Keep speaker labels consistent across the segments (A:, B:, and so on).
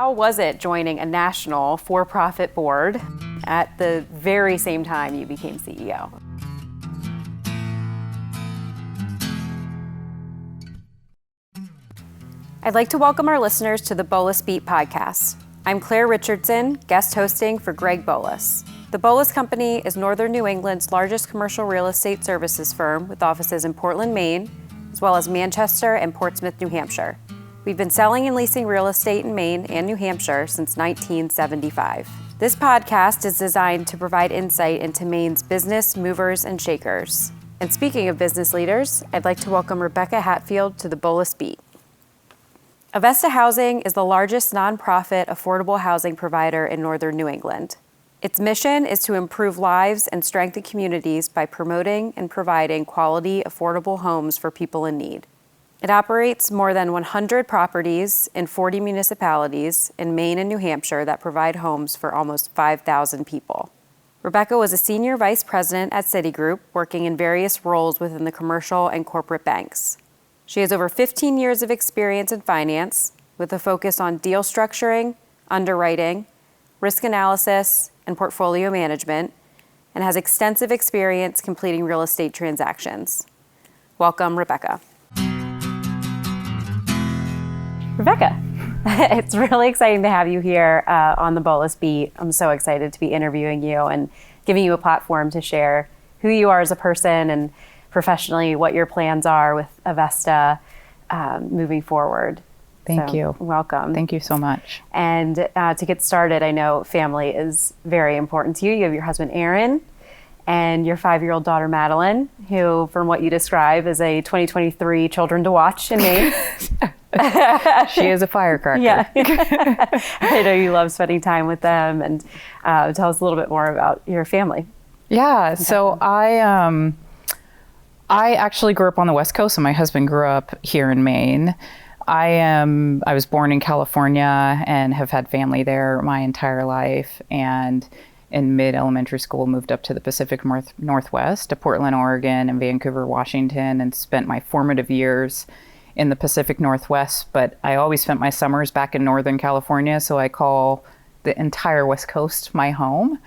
A: How was it joining a national for-profit board at the very same time you became CEO? I'd like to welcome our listeners to the Boulos Beat podcast. I'm Claire Richardson, guest hosting for Greg Boulos. The Boulos Company is Northern New England's largest commercial real estate services firm with offices in Portland, Maine, as well as Manchester and Portsmouth, New Hampshire. We've been selling and leasing real estate in Maine and New Hampshire since 1975. This podcast is designed to provide insight into Maine's business movers and shakers. And speaking of business leaders, I'd like to welcome Rebecca Hatfield to the Boulos Beat. Avesta Housing is the largest nonprofit affordable housing provider in Northern New England. Its mission is to improve lives and strengthen communities by promoting and providing quality, affordable homes for people in need. It operates more than 100 properties in 40 municipalities in Maine and New Hampshire that provide homes for almost 5,000 people. Rebecca was a senior vice president at Citigroup, working in various roles within the commercial and corporate banks. She has over 15 years of experience in finance, with a focus on deal structuring, underwriting, risk analysis, and portfolio management, and has extensive experience completing real estate transactions. Welcome, Rebecca. Rebecca, it's really exciting to have you here on the Boulos Beat. I'm so excited to be interviewing you and giving you a platform to share who you are as a person and professionally what your plans are with Avesta moving forward.
B: Thank you.
A: Welcome.
B: Thank you so much.
A: And to get started, I know family is very important to you. You have your husband, Aaron, and your 5-year-old daughter, Madeline, who, from what you describe, is a 2023 children to watch in Maine.
B: She is a firecracker.
A: Yeah. I know you love spending time with them, and tell us a little bit more about your family.
B: Yeah, so I actually grew up on the West Coast, and my husband grew up here in Maine. I was born in California and have had family there my entire life, and in mid-elementary school moved up to the Pacific Northwest, to Portland, Oregon, and Vancouver, Washington, and spent my formative years in the Pacific Northwest, but I always spent my summers back in Northern California, so I call the entire West Coast my home.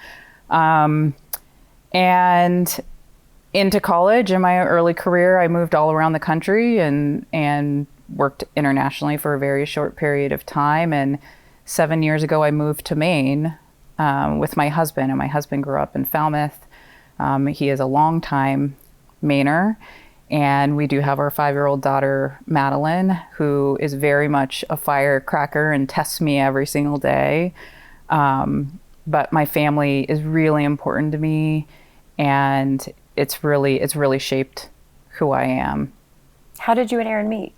B: And into college, in my early career, I moved all around the country and worked internationally for a very short period of time. And 7 years ago, I moved to Maine with my husband, and my husband grew up in Falmouth. He is a longtime Mainer. And we do have our 5-year-old daughter, Madeline, who is very much a firecracker and tests me every single day. But my family is really important to me, and it's really shaped who I am.
A: How did you and Aaron meet?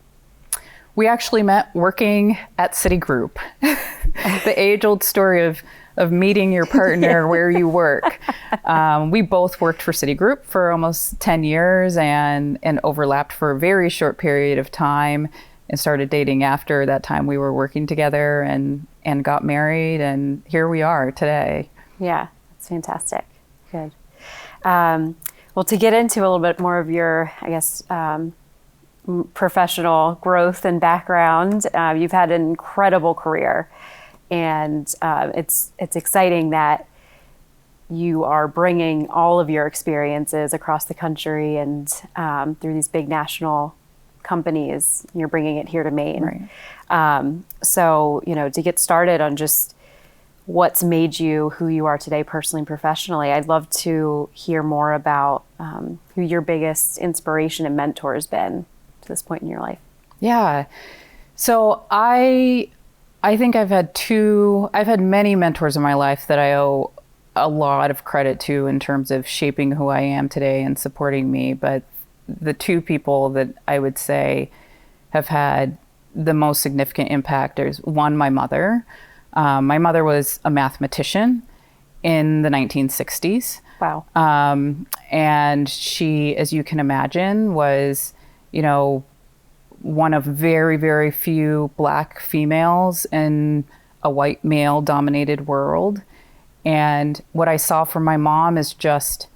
B: We actually met working at Citigroup. The age-old story of meeting your partner where you work. We both worked for Citigroup for almost 10 years and overlapped for a very short period of time, and started dating after that time. We were working together and got married, and here we are today.
A: Yeah, that's fantastic. Good. Well, to get into a little bit more of your, I guess, professional growth and background, you've had an incredible career. And it's exciting that you are bringing all of your experiences across the country and through these big national companies, you're bringing it here to Maine. Right. So, to get started on just what's made you who you are today personally and professionally, I'd love to hear more about who your biggest inspiration and mentor has been to this point in your life.
B: Yeah. So I think I've had many mentors in my life that I owe a lot of credit to in terms of shaping who I am today and supporting me. But the two people that I would say have had the most significant impact is one, my mother. My mother was a mathematician in the 1960s.
A: Wow.
B: And she, as you can imagine, was, one of very, very few Black females in a white male-dominated world. And what I saw from my mom is just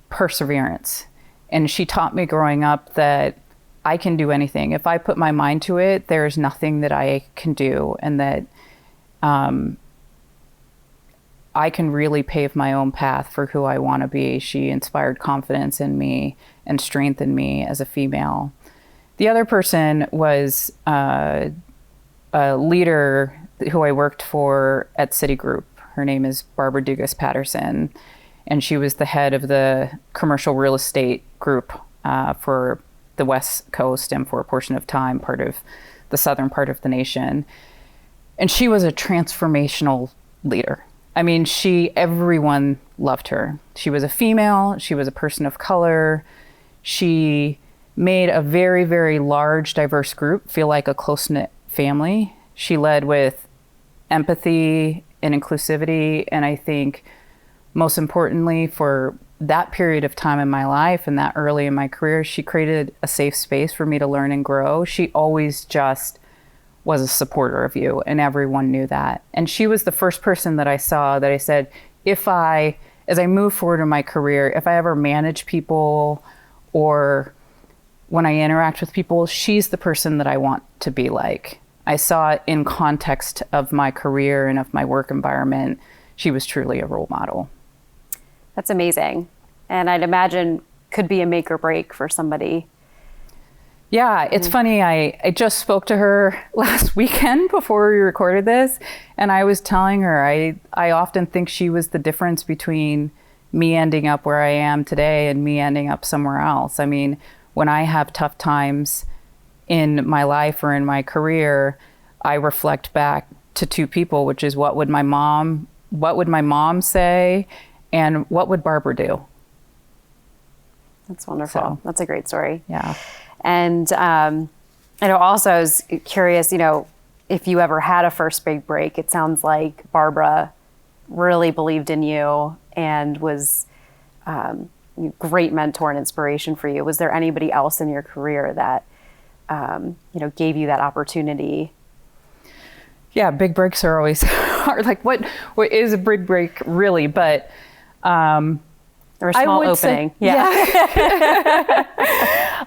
B: perseverance. And she taught me growing up that I can do anything. If I put my mind to it, there's nothing that I can do. And that I can really pave my own path for who I want to be. She inspired confidence in me and strengthened me as a female. The other person was a leader who I worked for at Citigroup. Her name is Barbara Dugas Patterson, and she was the head of the commercial real estate group for the West Coast and for a portion of time, part of the southern part of the nation. And she was a transformational leader. I mean, everyone loved her. She was a female. She was a person of color. She made a very, very large, diverse group feel like a close-knit family. She led with empathy and inclusivity. And I think most importantly, for that period of time in my life and that early in my career, she created a safe space for me to learn and grow. She always just was a supporter of you, and everyone knew that. And she was the first person that I saw that I said, as I move forward in my career, if I ever manage people or when I interact with people, she's the person that I want to be like. I saw it in context of my career and of my work environment. She was truly a role model.
A: That's amazing. And I'd imagine could be a make or break for somebody.
B: Yeah, it's funny. I just spoke to her last weekend before we recorded this, and I was telling her I often think she was the difference between me ending up where I am today and me ending up somewhere else. I mean, when I have tough times in my life or in my career, I reflect back to two people, which is what would my mom say, and what would Barbara do?
A: That's wonderful. That's a great story.
B: Yeah.
A: And I know also I was curious, if you ever had a first big break. It sounds like Barbara really believed in you and was a great mentor and inspiration for you. Was there anybody else in your career that, gave you that opportunity?
B: Yeah, big breaks are always hard. Like what is a big break really? But
A: or a small opening.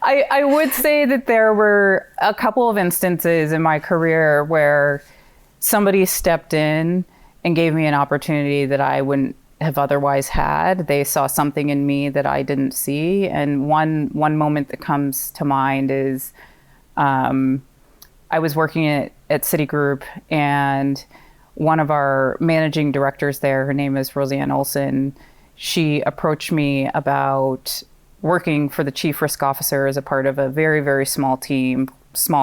B: I would say that there were a couple of instances in my career where somebody stepped in and gave me an opportunity that I wouldn't have otherwise had. They saw something in me that I didn't see. And one moment that comes to mind is I was working at Citigroup, and one of our managing directors there, her name is Roseanne Olson, she approached me about working for the chief risk officer as a part of a very, very small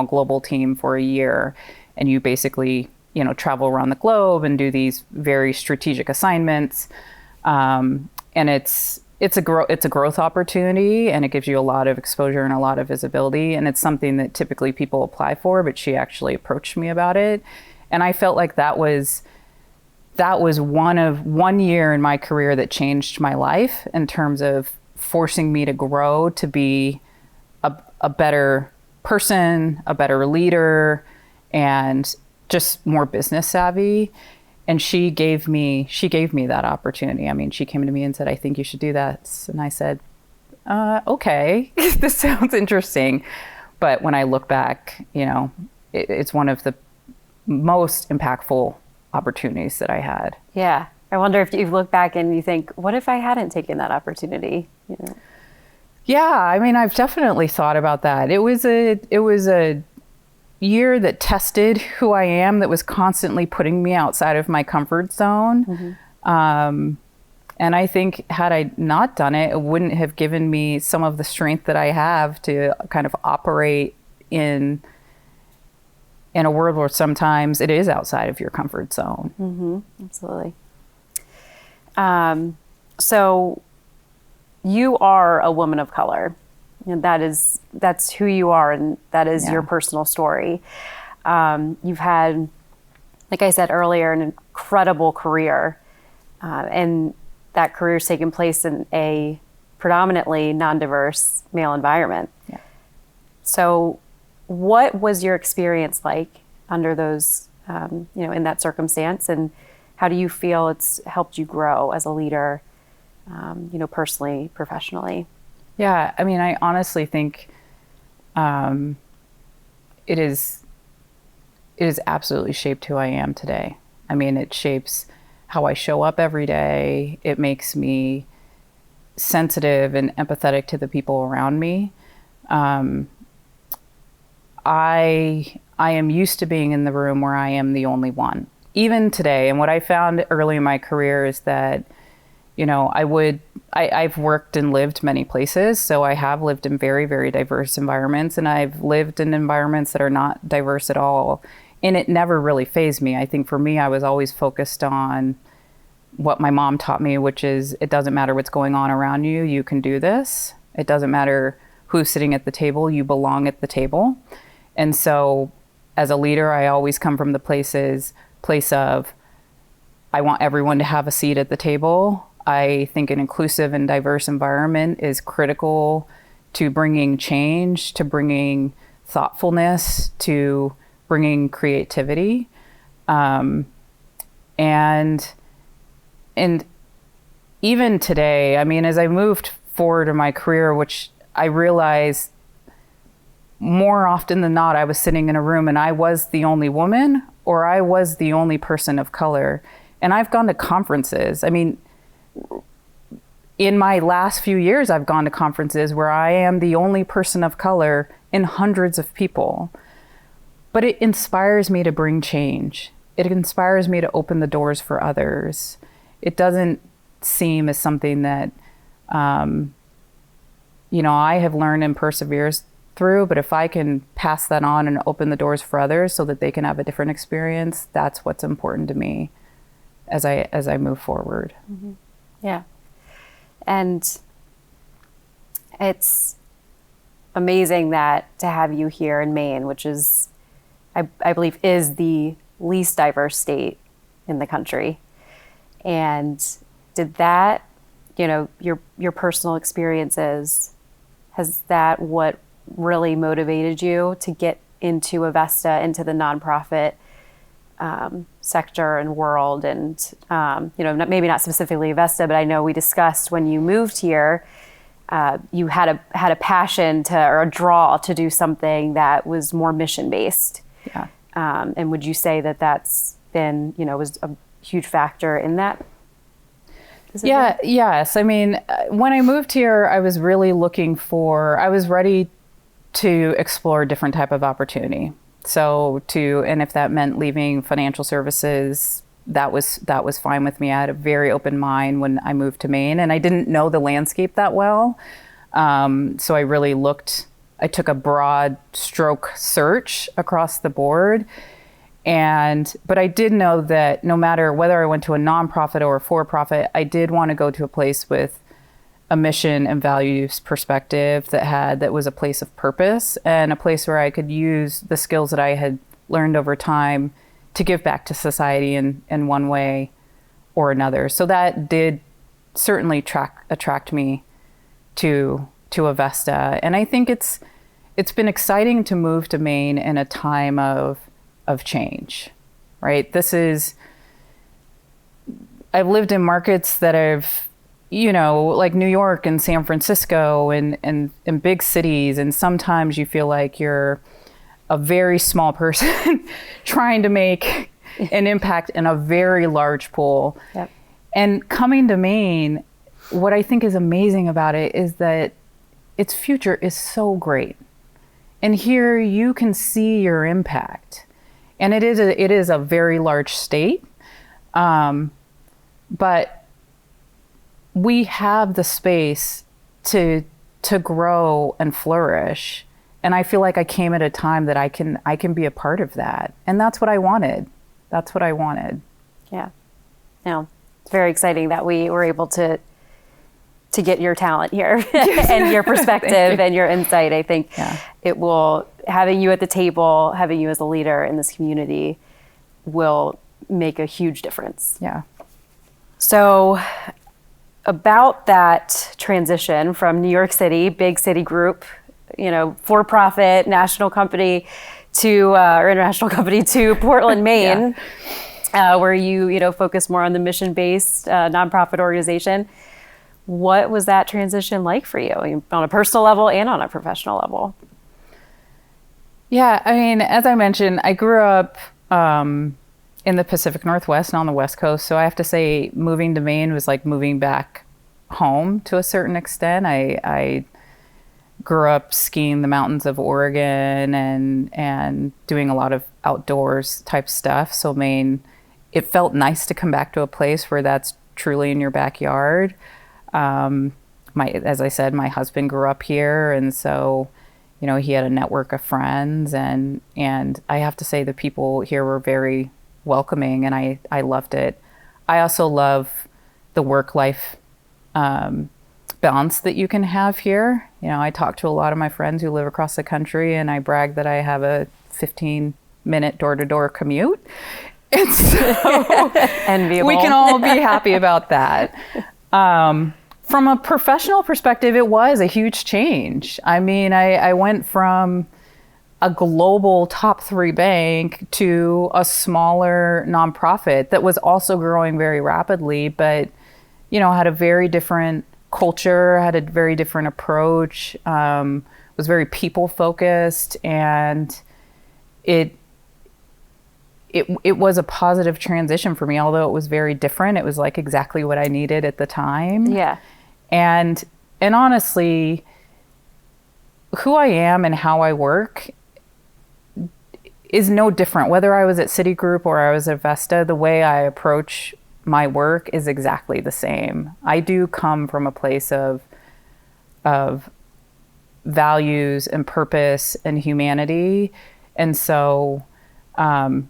B: global team for a year. And you basically, travel around the globe and do these very strategic assignments. And it's a growth opportunity, and it gives you a lot of exposure and a lot of visibility. And it's something that typically people apply for, but she actually approached me about it. And I felt like that was one year in my career that changed my life in terms of forcing me to grow, to be a better person, a better leader, and just more business savvy. And she gave me that opportunity. I mean, she came to me and said, I think you should do that. And I said, okay, this sounds interesting. But when I look back, it's one of the most impactful opportunities that I had.
A: Yeah. I wonder if you look back and you think, what if I hadn't taken that opportunity?
B: Yeah. I mean, I've definitely thought about that. It was a year that tested who I am, that was constantly putting me outside of my comfort zone. Mm-hmm. And I think had I not done it, it wouldn't have given me some of the strength that I have to kind of operate in a world where sometimes it is outside of your comfort zone.
A: Mm-hmm. Absolutely. So you are a woman of color, and that's who you are, and that is your personal story. You've had, like I said earlier, an incredible career, and that career's taken place in a predominantly non-diverse male environment.
B: Yeah.
A: So what was your experience like under those, in that circumstance, and how do you feel it's helped you grow as a leader, personally, professionally?
B: Yeah, I mean, I honestly think it is absolutely shaped who I am today. I mean, it shapes how I show up every day. It makes me sensitive and empathetic to the people around me. I am used to being in the room where I am the only one, even today. And what I found early in my career is that, you know, I've worked and lived many places. So I have lived in very, very diverse environments, and I've lived in environments that are not diverse at all. And it never really fazed me. I think for me, I was always focused on what my mom taught me, which is it doesn't matter what's going on around you, you can do this. It doesn't matter who's sitting at the table, you belong at the table. And so as a leader, I always come from the place of, I want everyone to have a seat at the table. I think an inclusive and diverse environment is critical to bringing change, to bringing thoughtfulness, to bringing creativity. And even today, I mean, as I moved forward in my career, which I realized more often than not, I was sitting in a room and I was the only woman or I was the only person of color. And I've gone to conferences. I mean, in my last few years, I've gone to conferences where I am the only person of color in hundreds of people. But it inspires me to bring change. It inspires me to open the doors for others. It doesn't seem as something that, you know, I have learned and perseveres through, but if I can pass that on and open the doors for others so that they can have a different experience, that's what's important to me as I move forward.
A: Mm-hmm. Yeah. And it's amazing that to have you here in Maine, which is, I believe, is the least diverse state in the country. And did that, you know, your personal experiences, has that what really motivated you to get into Avesta, into the nonprofit sector and world? And, you know, maybe not specifically Avesta, but I know we discussed when you moved here, you had a passion or a draw to do something that was more mission-based.
B: Yeah.
A: And would you say that that's been, you know, was a huge factor in that?
B: Yeah, yes. I mean, when I moved here, I was really I was ready to explore a different type of opportunity. And if that meant leaving financial services, that was fine with me. I had a very open mind when I moved to Maine, and I didn't know the landscape that well. So I took a broad stroke search across the board. But I did know that no matter whether I went to a nonprofit or a for-profit, I did want to go to a place with a mission and values perspective that was a place of purpose and a place where I could use the skills that I had learned over time to give back to society in one way or another. So that did certainly attract me to Avesta. And I think it's been exciting to move to Maine in a time of change, right? I've lived in markets that have, you know, like New York and San Francisco and big cities. And sometimes you feel like you're a very small person trying to make an impact in a very large pool.
A: Yep.
B: And coming to Maine, what I think is amazing about it is that its future is so great. And here you can see your impact. And it is a very large state. But we have the space to grow and flourish. And I feel like I came at a time that I can be a part of that. And that's what I wanted.
A: Yeah. No, it's very exciting that we were able to get your talent here and your perspective and your insight. I think it will, having you at the table, having you as a leader in this community will make a huge difference.
B: Yeah.
A: So about that transition from New York City, big Citigroup, you know, for-profit national company or international company to Portland, Maine, where you focus more on the mission-based nonprofit organization. What was that transition like for you on a personal level and on a professional level? Yeah,
B: I mean, as I mentioned, I grew up in the Pacific Northwest and on the West Coast. So I have to say moving to Maine was like moving back home to a certain extent. I grew up skiing the mountains of Oregon and doing a lot of outdoors type stuff. So Maine, it felt nice to come back to a place where that's truly in your backyard. As I said, my husband grew up here, and so, you know, he had a network of friends, and I have to say the people here were very welcoming, and I loved it. I also love the work-life balance that you can have here. You know, I talk to a lot of my friends who live across the country, and I brag that I have a 15-minute door-to-door commute. And so
A: enviable.
B: We can all be happy about that. From a professional perspective, it was a huge change. I mean, I went from a global top 3 bank to a smaller nonprofit that was also growing very rapidly, but, you know, had a very different culture, had a very different approach, was very people focused, and it was a positive transition for me. Although it was very different, it was like exactly what I needed at the time.
A: Yeah.
B: And honestly, who I am and how I work is no different. Whether I was at Citigroup or I was at Avesta, the way I approach my work is exactly the same. I do come from a place of values and purpose and humanity. And so I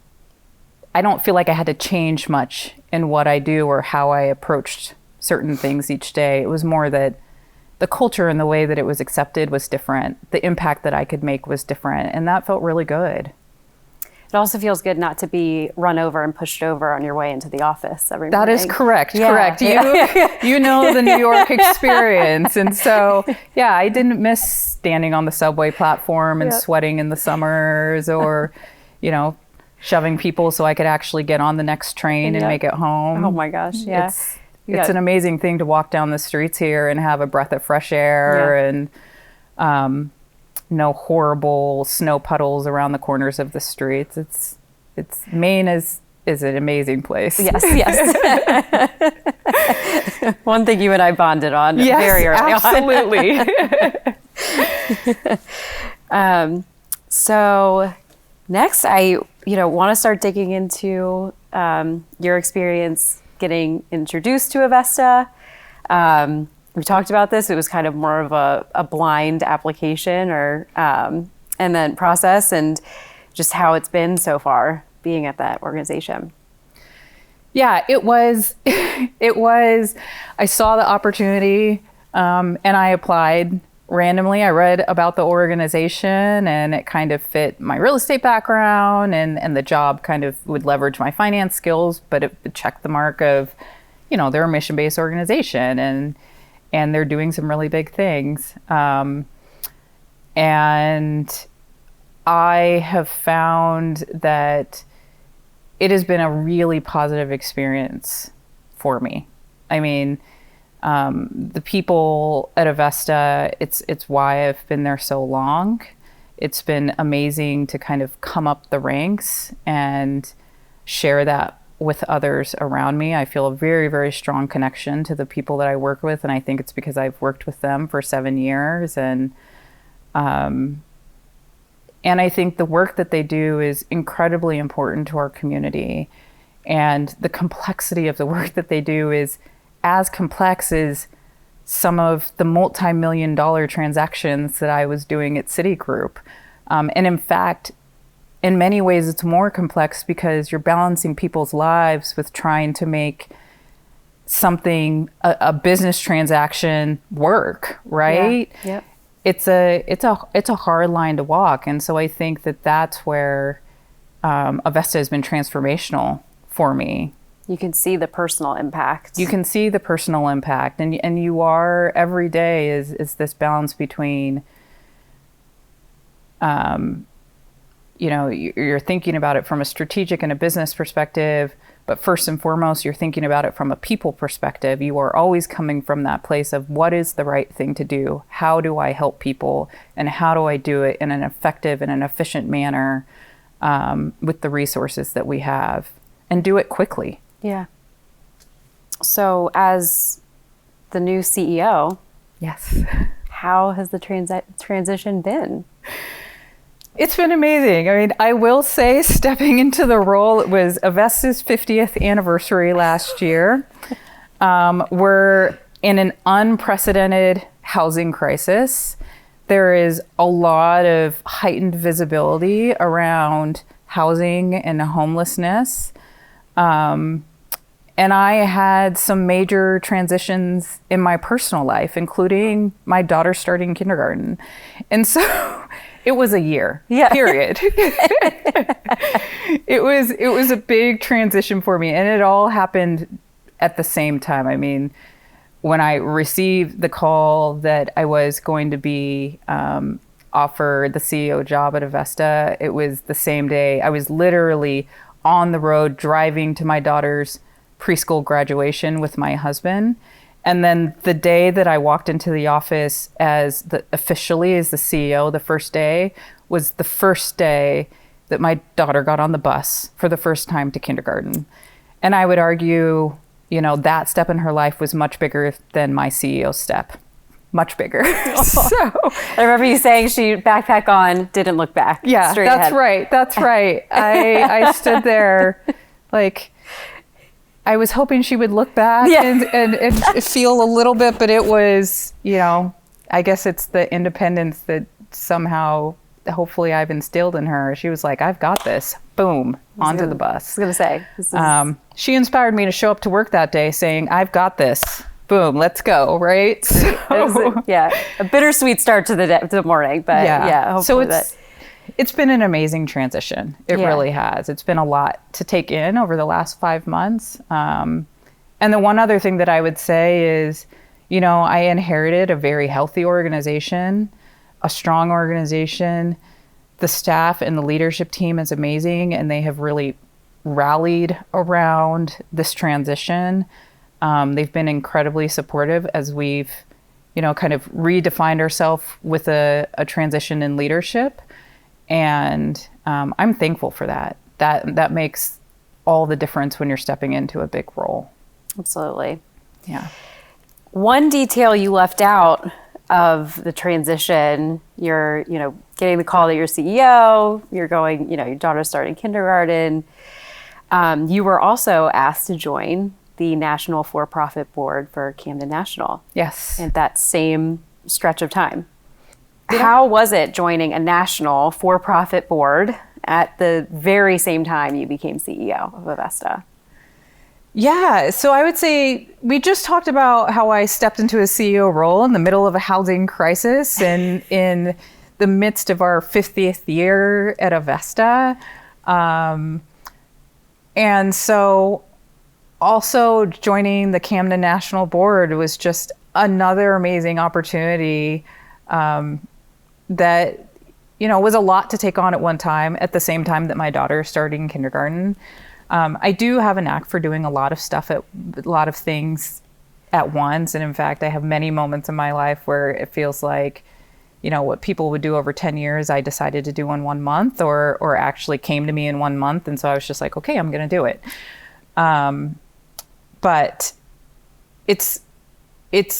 B: don't feel like I had to change much in what I do or how I approached certain things each day. It was more that the culture and the way that it was accepted was different. The impact that I could make was different, and that felt really good.
A: It also feels good not to be run over and pushed over on your way into the office every morning.
B: That is correct.
A: Yeah.
B: Correct. You know the New York experience. And so, yeah, I didn't miss standing on the subway platform and sweating in the summers, or, you know, shoving people so I could actually get on the next train and make it home.
A: Oh my gosh. Yeah.
B: It's an amazing thing to walk down the streets here and have a breath of fresh air and no horrible snow puddles around the corners of the streets. It's Maine is an amazing place.
A: Yes, yes. One thing you and I bonded on very early
B: on.
A: So next, I want to start digging into your experience getting introduced to Avesta. We talked about this. It was kind of more of a blind application or and then process, and just how it's been so far being at that organization.
B: Yeah, it was. I saw the opportunity and I applied randomly. I read about the organization and it kind of fit my real estate background, and the job kind of would leverage my finance skills, but it checked the mark of, you know, they're a mission-based organization and they're doing some really big things. And I have found that it has been a really positive experience for me. I mean, the people at Avesta, it's why I've been there so long. It's been amazing to kind of come up the ranks and share that with others around me. I feel a very, very strong connection to the people that I work with, and I think it's because I've worked with them for 7 years. And I think the work that they do is incredibly important to our community. And the complexity of the work that they do is as complex as some of the multi-million-dollar transactions that I was doing at Citigroup. And in fact, in many ways, it's more complex because you're balancing people's lives with trying to make something, a business transaction work, right?
A: Yeah. Yep.
B: It's a hard line to walk. And so I think that that's where Avesta has been transformational for me.
A: You can see the personal impact.
B: You can see the personal impact, and you are, every day is this balance between, you're thinking about it from a strategic and a business perspective, but first and foremost, you're thinking about it from a people perspective. You are always coming from that place of what is the right thing to do? How do I help people? And how do I do it in an effective and an efficient manner with the resources that we have? and do it quickly.
A: Yeah. So as the new CEO,
B: Yes.
A: how has the transition been?
B: It's been amazing. I mean, I will say stepping into the role, it was Avesta's 50th anniversary last year. We're in an unprecedented housing crisis. There is a lot of heightened visibility around housing and homelessness. And I had some major transitions in my personal life, including my daughter starting kindergarten. And so it was a year, period. It was a big transition for me, and it all happened at the same time. I mean, when I received the call that I was going to be offered the CEO job at Avesta, it was the same day. I was literally on the road driving to my daughter's preschool graduation with my husband. And then the day that I walked into the office officially as the CEO, the first day was the first day that my daughter got on the bus for the first time to kindergarten. And I would argue, that step in her life was much bigger than my CEO step. Much bigger. So
A: I remember you saying she backpack on, didn't look back.
B: Yeah,
A: straight
B: that's
A: ahead.
B: right. That's right. I stood there like I was hoping she would look back and feel a little bit, but it was, I guess it's the independence that somehow, hopefully I've instilled in her. She was like, I've got this. Boom, onto the bus.
A: I was going to say.
B: She inspired me to show up to work that day saying, I've got this. Boom, let's go, right?
A: A bittersweet start to the morning, but hopefully
B: it's been an amazing transition. It really has. It's been a lot to take in over the last 5 months. And the one other thing that I would say is, I inherited a very healthy organization, a strong organization. The staff and the leadership team is amazing, and they have really rallied around this transition. They've been incredibly supportive as we've, kind of redefined ourselves with a transition in leadership. And I'm thankful for that. That makes all the difference when you're stepping into a big role.
A: Absolutely.
B: Yeah.
A: One detail you left out of the transition, you're, getting the call that you're CEO, you're going, your daughter's starting kindergarten. You were also asked to join the National For-Profit Board for Camden National.
B: Yes.
A: At that same stretch of time. How was it joining a national for-profit board at the very same time you became CEO of Avesta?
B: Yeah, so I would say we just talked about how I stepped into a CEO role in the middle of a housing crisis and in the midst of our 50th year at Avesta. And so also joining the Camden National Board was just another amazing opportunity that, was a lot to take on at one time, at the same time that my daughter started in kindergarten. I do have a knack for doing a lot of things at once. And in fact, I have many moments in my life where it feels like, what people would do over 10 years, I decided to do in 1 month or actually came to me in 1 month. And so I was just like, okay, I'm going to do it. But it's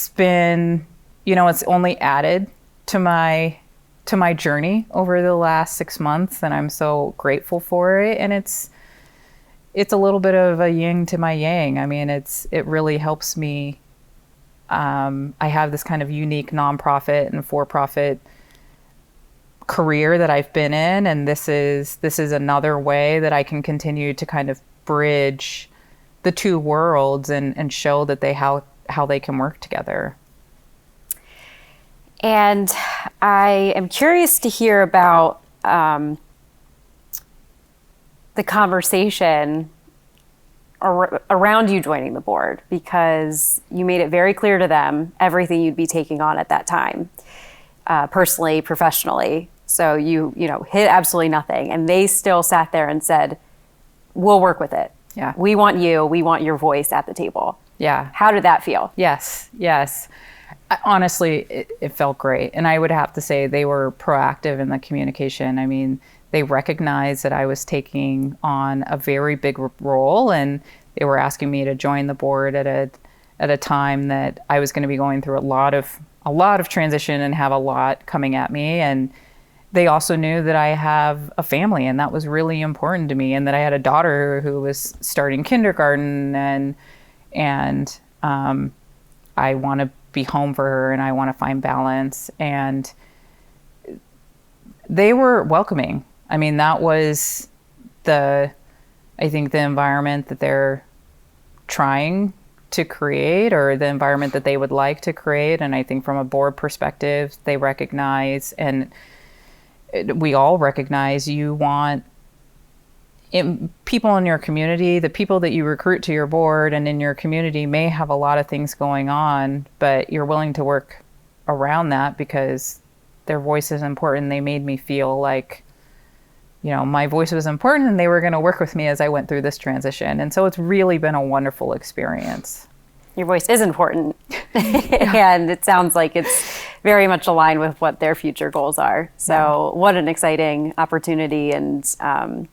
B: been, it's only added to my journey over the last 6 months, and I'm so grateful for it. And it's a little bit of a yin to my yang. I mean, it really helps me. I have this kind of unique nonprofit and for-profit career that I've been in, and this is another way that I can continue to kind of bridge the two worlds and show that how they can work together.
A: And I am curious to hear about the conversation around you joining the board, because you made it very clear to them everything you'd be taking on at that time, personally, professionally. So you hit absolutely nothing, and they still sat there and said, "We'll work with it.
B: Yeah,
A: we want you. We want your voice at the table."
B: Yeah.
A: How did that feel?
B: Yes. Honestly, it felt great. And I would have to say they were proactive in the communication. I mean, They recognized that I was taking on a very big role, and they were asking me to join the board at a time that I was going to be going through a lot of transition and have a lot coming at me. And they also knew that I have a family, and that was really important to me, and that I had a daughter who was starting kindergarten, and I want to be home for her, and I want to find balance. And they were welcoming. I mean, that was I think the environment that they're trying to create, or the environment that they would like to create. And I think from a board perspective, they recognize, and we all recognize, you want people in your community, the people that you recruit to your board and in your community may have a lot of things going on, but you're willing to work around that because their voice is important. They made me feel like, my voice was important, and they were going to work with me as I went through this transition. And so it's really been a wonderful experience.
A: Your voice is important. And it sounds like it's very much aligned with what their future goals are. So what an exciting opportunity, and it's going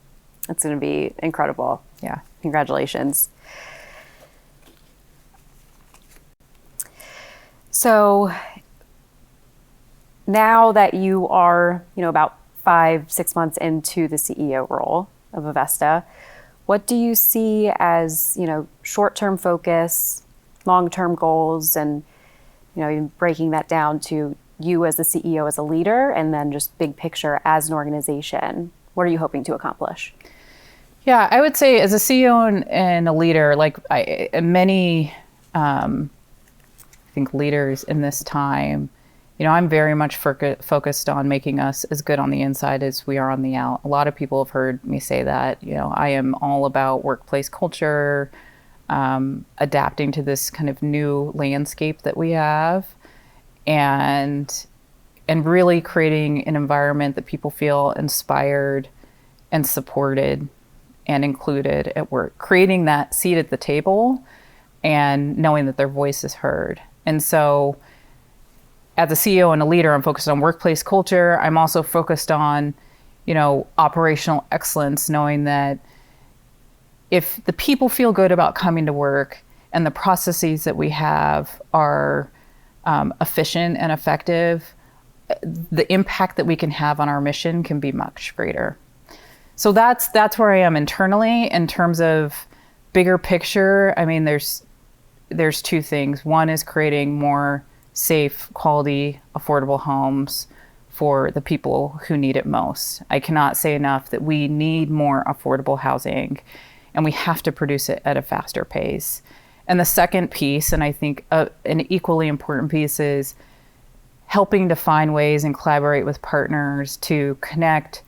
A: to be incredible.
B: Yeah.
A: Congratulations. So now that you are, about 5-6 months into the CEO role of Avesta, what do you see as, short-term focus, long-term goals, and, even breaking that down to you as the CEO, as a leader, and then just big picture as an organization? What are you hoping to accomplish?
B: Yeah, I would say as a CEO and a leader, like many, I think leaders in this time, I'm very much focused on making us as good on the inside as we are on the out. A lot of people have heard me say that. I am all about workplace culture, adapting to this kind of new landscape that we have, and really creating an environment that people feel inspired and supported and included at work, creating that seat at the table and knowing that their voice is heard. And so as a CEO and a leader, I'm focused on workplace culture. I'm also focused on, operational excellence, knowing that if the people feel good about coming to work and the processes that we have are efficient and effective, the impact that we can have on our mission can be much greater. So that's where I am internally. In terms of bigger picture, I mean, there's two things. One is creating more safe, quality, affordable homes for the people who need it most. I cannot say enough that we need more affordable housing, and we have to produce it at a faster pace. And the second piece, and I think an equally important piece, is helping to find ways and collaborate with partners to connect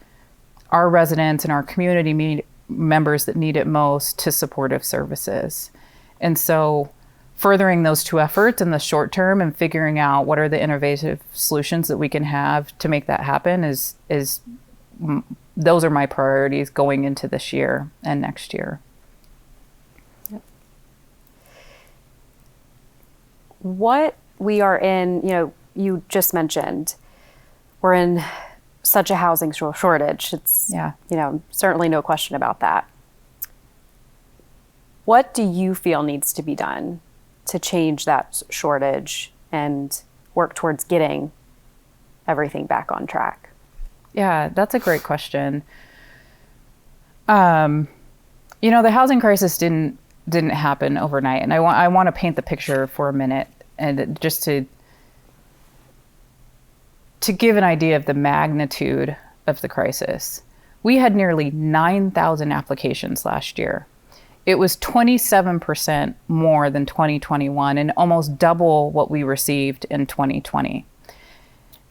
B: our residents and our community members that need it most to supportive services. And so furthering those two efforts in the short term and figuring out what are the innovative solutions that we can have to make that happen is those are my priorities going into this year and next year.
A: Yep. What we are in, you just mentioned, we're in such a housing shortage. It's, certainly no question about that. What do you feel needs to be done to change that shortage and work towards getting everything back on track?
B: Yeah, that's a great question. The housing crisis didn't happen overnight, and I want to paint the picture for a minute, and just to give an idea of the magnitude of the crisis. We had nearly 9,000 applications last year. It was 27% more than 2021 and almost double what we received in 2020.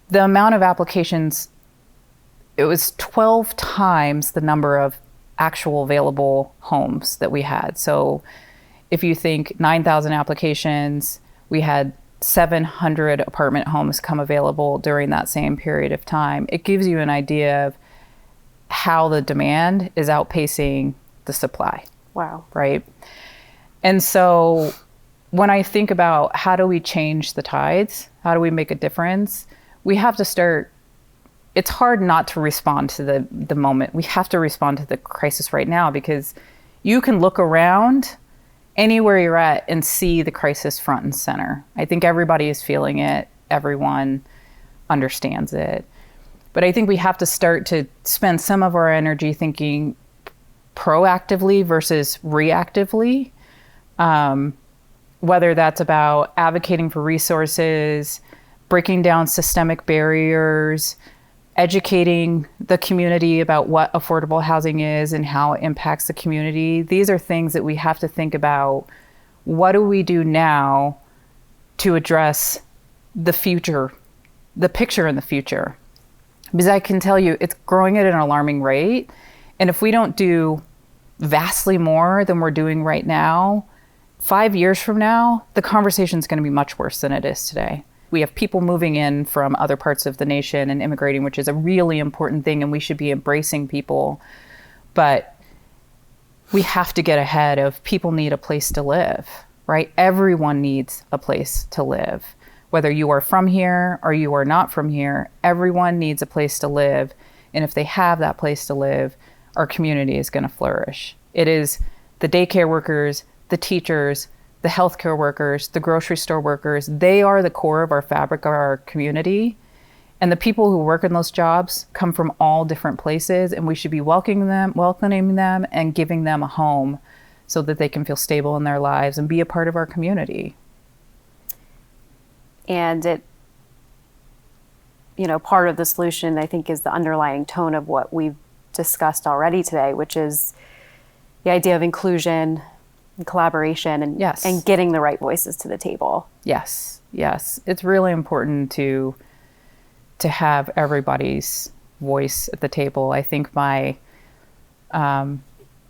B: The amount of applications, it was 12 times the number of actual available homes that we had. So if you think 9,000 applications, we had 700 apartment homes come available during that same period of time. It gives you an idea of how the demand is outpacing the supply.
A: Wow.
B: Right? And so when I think about how do we change the tides, how do we make a difference, we have to start it's hard not to respond to the moment. We have to respond to the crisis right now, because you can look around anywhere you're at and see the crisis front and center. I think everybody is feeling it. Everyone understands it. But I think we have to start to spend some of our energy thinking proactively versus reactively. Whether that's about advocating for resources, breaking down systemic barriers, educating the community about what affordable housing is and how it impacts the community. These are things that we have to think about. What do we do now to address the future, the picture in the future? Because I can tell you, it's growing at an alarming rate. And if we don't do vastly more than we're doing right now, 5 years from now, the conversation is going to be much worse than it is today. We have people moving in from other parts of the nation and immigrating, which is a really important thing, and we should be embracing people. But we have to get ahead of people need a place to live, right? Everyone needs a place to live. Whether you are from here or you are not from here, everyone needs a place to live. And if they have that place to live, our community is going to flourish. It is the daycare workers, the teachers, the healthcare workers, the grocery store workers. They are the core of our fabric of our community. And the people who work in those jobs come from all different places, and we should be welcoming them and giving them a home so that they can feel stable in their lives and be a part of our community.
A: And it, part of the solution, I think, is the underlying tone of what we've discussed already today, which is the idea of inclusion and collaboration and,
B: yes,
A: and getting the right voices to the table.
B: Yes. It's really important to have everybody's voice at the table. I think I'm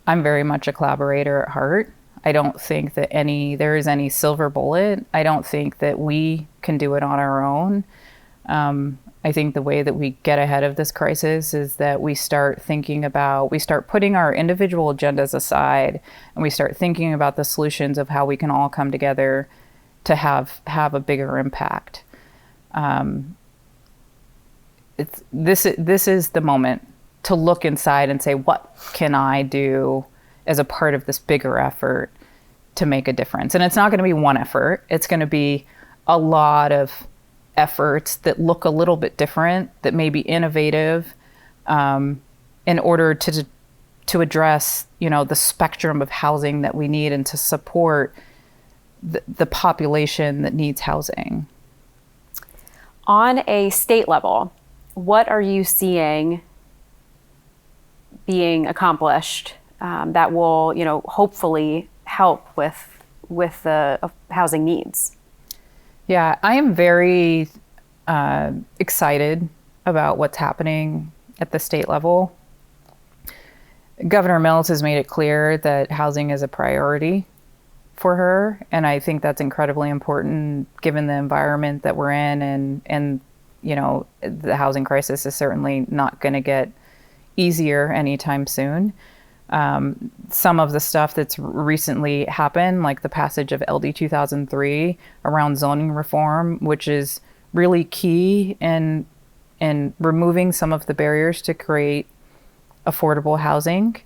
B: very much a collaborator at heart. I don't think that there is any silver bullet. I don't think that we can do it on our own. I think the way that we get ahead of this crisis is that we start putting our individual agendas aside, and we start thinking about the solutions of how we can all come together to have a bigger impact. This is the moment to look inside and say, what can I do as a part of this bigger effort to make a difference? And it's not going to be one effort. It's going to be a lot of efforts that look a little bit different, that may be innovative, in order to address, the spectrum of housing that we need and to support the population that needs housing.
A: On a state level, what are you seeing being accomplished that will, hopefully help with the housing needs?
B: Yeah, I am very excited about what's happening at the state level. Governor Mills has made it clear that housing is a priority for her, and I think that's incredibly important given the environment that we're in, and the housing crisis is certainly not going to get easier anytime soon. Some of the stuff that's recently happened, like the passage of LD 2003 around zoning reform, which is really key in removing some of the barriers to create affordable housing.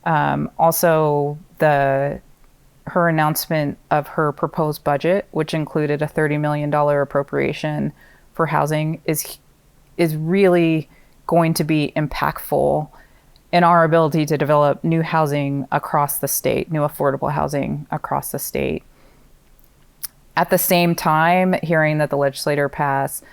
B: Also, her announcement of her proposed budget, which included a $30 million appropriation for housing, is really going to be impactful in our ability to develop new housing across the state, new affordable housing across the state. At the same time, hearing that the legislature passed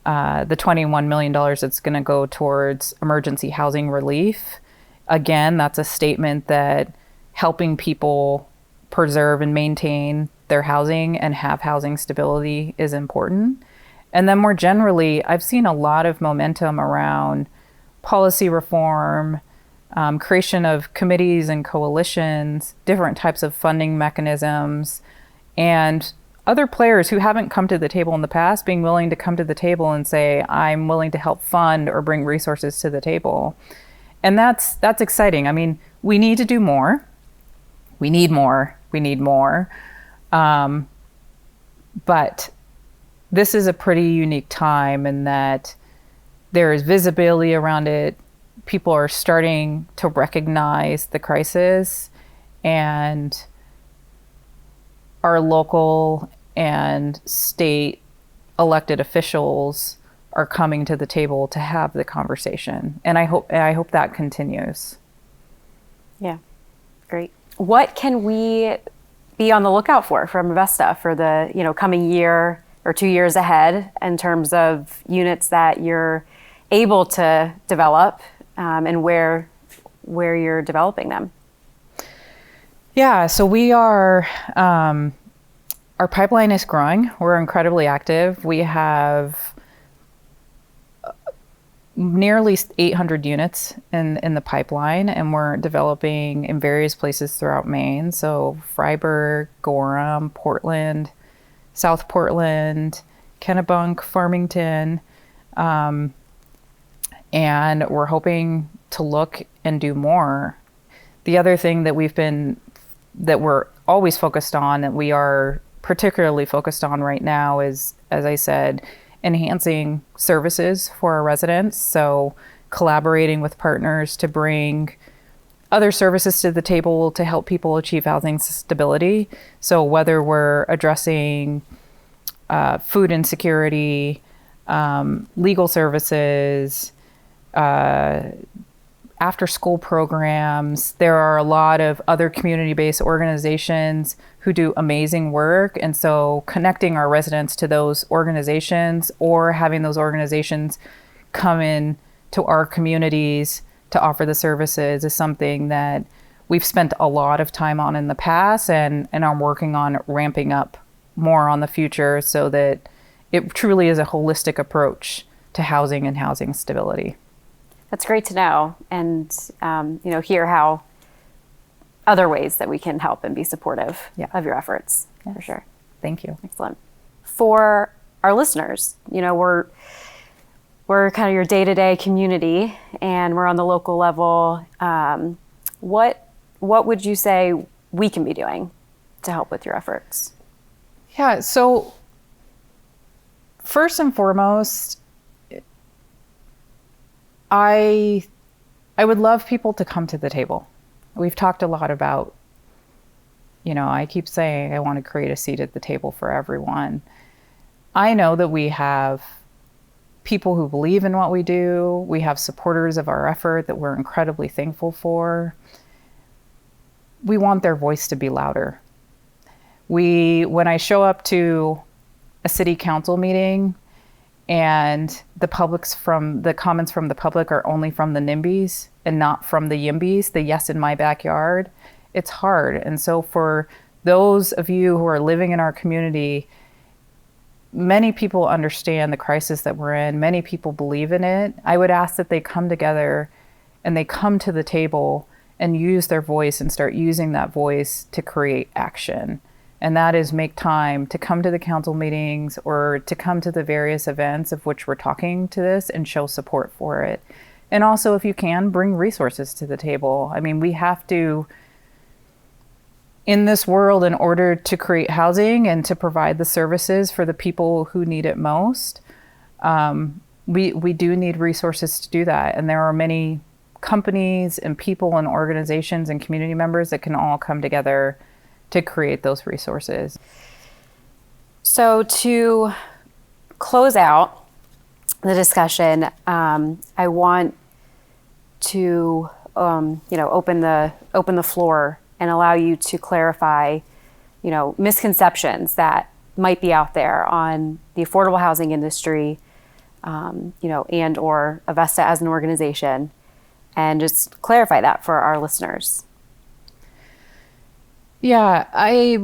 B: the $21 million that's going to go towards emergency housing relief, again, that's a statement that helping people preserve and maintain their housing and have housing stability is important. And then more generally, I've seen a lot of momentum around policy reform, creation of committees and coalitions, different types of funding mechanisms, and other players who haven't come to the table in the past being willing to come to the table and say, I'm willing to help fund or bring resources to the table. And that's exciting. I mean, we need to do more. We need more. But this is a pretty unique time in that there is visibility around it. People are starting to recognize the crisis, and our local and state elected officials are coming to the table to have the conversation. And I hope that continues.
A: Yeah, great. What can we be on the lookout for from Avesta for the coming year or 2 years ahead in terms of units that you're able to develop and where you're developing them?
B: Yeah, so we are, our pipeline is growing. We're incredibly active. We have nearly 800 units in the pipeline, and we're developing in various places throughout Maine. So Freiburg, Gorham, Portland, South Portland, Kennebunk, Farmington, and we're hoping to look and do more. The other thing that we're always focused on, that we are particularly focused on right now, is, as I said, enhancing services for our residents. So collaborating with partners to bring other services to the table to help people achieve housing stability. So whether we're addressing food insecurity, legal services, after school programs. There are a lot of other community-based organizations who do amazing work. And so connecting our residents to those organizations, or having those organizations come in to our communities to offer the services, is something that we've spent a lot of time on in the past, and I'm working on ramping up more on the future, so that it truly is a holistic approach to housing and housing stability.
A: That's great to know, and hear how other ways that we can help and be supportive of your efforts. Yes. For sure.
B: Thank you.
A: Excellent. For our listeners, we're kind of your day-to-day community, and we're on the local level. What would you say we can be doing to help with your efforts?
B: Yeah. So first and foremost, I would love people to come to the table. We've talked a lot about, I keep saying I want to create a seat at the table for everyone. I know that we have people who believe in what we do. We have supporters of our effort that we're incredibly thankful for. We want their voice to be louder. When I show up to a city council meeting, and the comments from the public are only from the NIMBYs and not from the YIMBYs, the yes in my backyard, it's hard. And so for those of you who are living in our community, many people understand the crisis that we're in. Many people believe in it. I would ask that they come together and they come to the table and use their voice and start using that voice to create action. And that is make time to come to the council meetings or to come to the various events of which we're talking to this, and show support for it. And also, if you can, bring resources to the table. I mean, we have to, in this world, in order to create housing and to provide the services for the people who need it most, we do need resources to do that. And there are many companies and people and organizations and community members that can all come together to create those resources. So to close out the discussion, I want to open the floor and allow you to clarify, misconceptions that might be out there on the affordable housing industry, and or Avesta as an organization, and just clarify that for our listeners. Yeah, I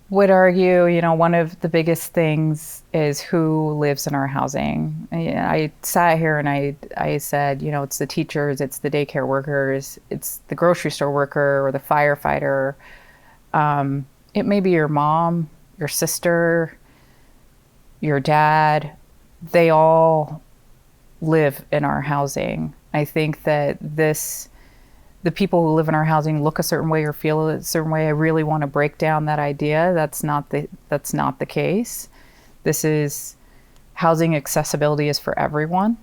B: would argue, one of the biggest things is who lives in our housing. I sat here and I said, it's the teachers, it's the daycare workers, it's the grocery store worker or the firefighter. It may be your mom, your sister, your dad. They all live in our housing. I think that the people who live in our housing look a certain way or feel a certain way. I really want to break down that idea. That's not the case. This is housing accessibility is for everyone.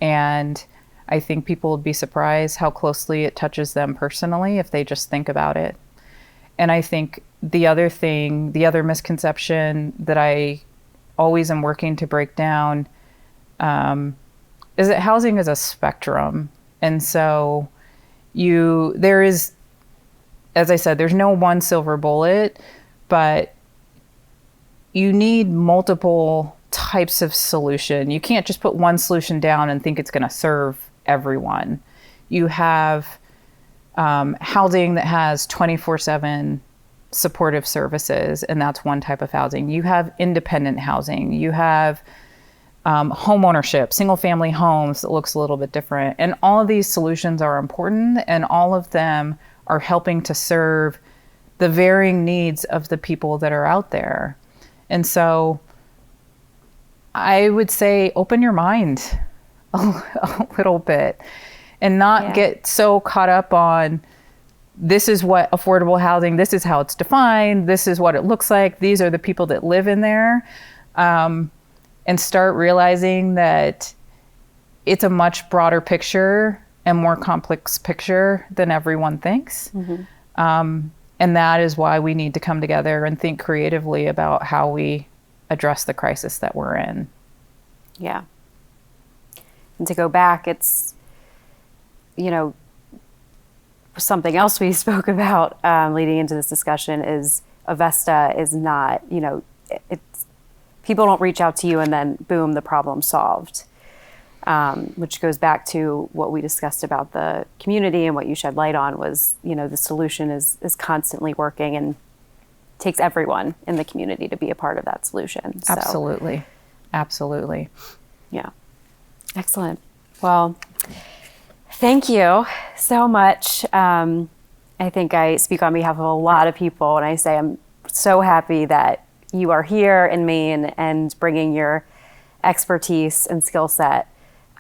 B: And I think people would be surprised how closely it touches them personally if they just think about it. And I think the other misconception that I always am working to break down is that housing is a spectrum. And so there is, as I said, there's no one silver bullet, but you need multiple types of solution. You can't just put one solution down and think it's going to serve everyone. You have housing that has 24/7 supportive services, and that's one type of housing. You have independent housing. You have home ownership, single family homes that looks a little bit different. And all of these solutions are important, and all of them are helping to serve the varying needs of the people that are out there. And so I would say open your mind a little bit and not get so caught up on this is what affordable housing, this is how it's defined, this is what it looks like, these are the people that live in there, and start realizing that it's a much broader picture and more complex picture than everyone thinks. And that is why we need to come together and think creatively about how we address the crisis that we're in.
A: Yeah. And to go back, it's, something else we spoke about leading into this discussion is Avesta is not, it's people don't reach out to you and then boom, the problem's solved. Which goes back to what we discussed about the community, and what you shed light on was, the solution is constantly working and takes everyone in the community to be a part of that solution. So,
B: Absolutely.
A: Yeah. Excellent. Well, thank you so much. I think I speak on behalf of a lot of people when I say I'm so happy that you are here in Maine and bringing your expertise and skill set.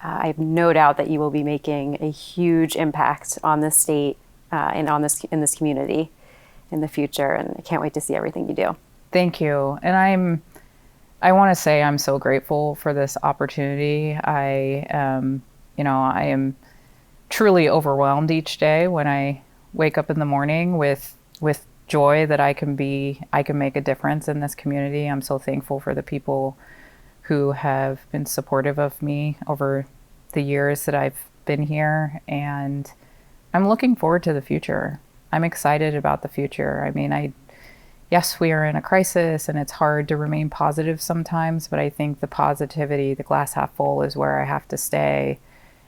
A: I have no doubt that you will be making a huge impact on this state and in this community in the future. And I can't wait to see everything you do.
B: Thank you. And I want to say I'm so grateful for this opportunity. I am truly overwhelmed each day when I wake up in the morning with joy that I can make a difference in this community. I'm so thankful for the people who have been supportive of me over the years that I've been here, and I'm looking forward to the future. I'm excited about the future. I mean, yes, we are in a crisis and it's hard to remain positive sometimes, but I think the positivity, the glass half full, is where I have to stay,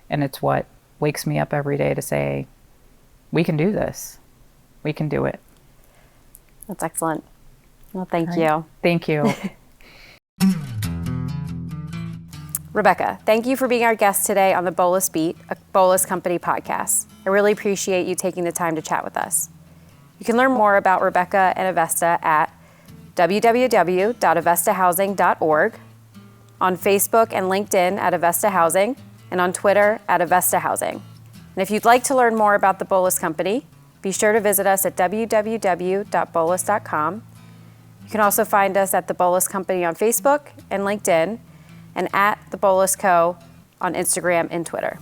B: and it's what wakes me up every day to say, we can do this. We can do it.
A: That's excellent. Well, thank you.
B: Thank you.
A: Rebecca, thank you for being our guest today on the Boulos Beat, a Boulos Company podcast. I really appreciate you taking the time to chat with us. You can learn more about Rebecca and Avesta at www.avestahousing.org, on Facebook and LinkedIn at Avesta Housing, and on Twitter at Avesta Housing. And if you'd like to learn more about the Boulos Company, be sure to visit us at www.boulos.com. You can also find us at the Boulos Company on Facebook and LinkedIn, and at the Boulos Co. on Instagram and Twitter.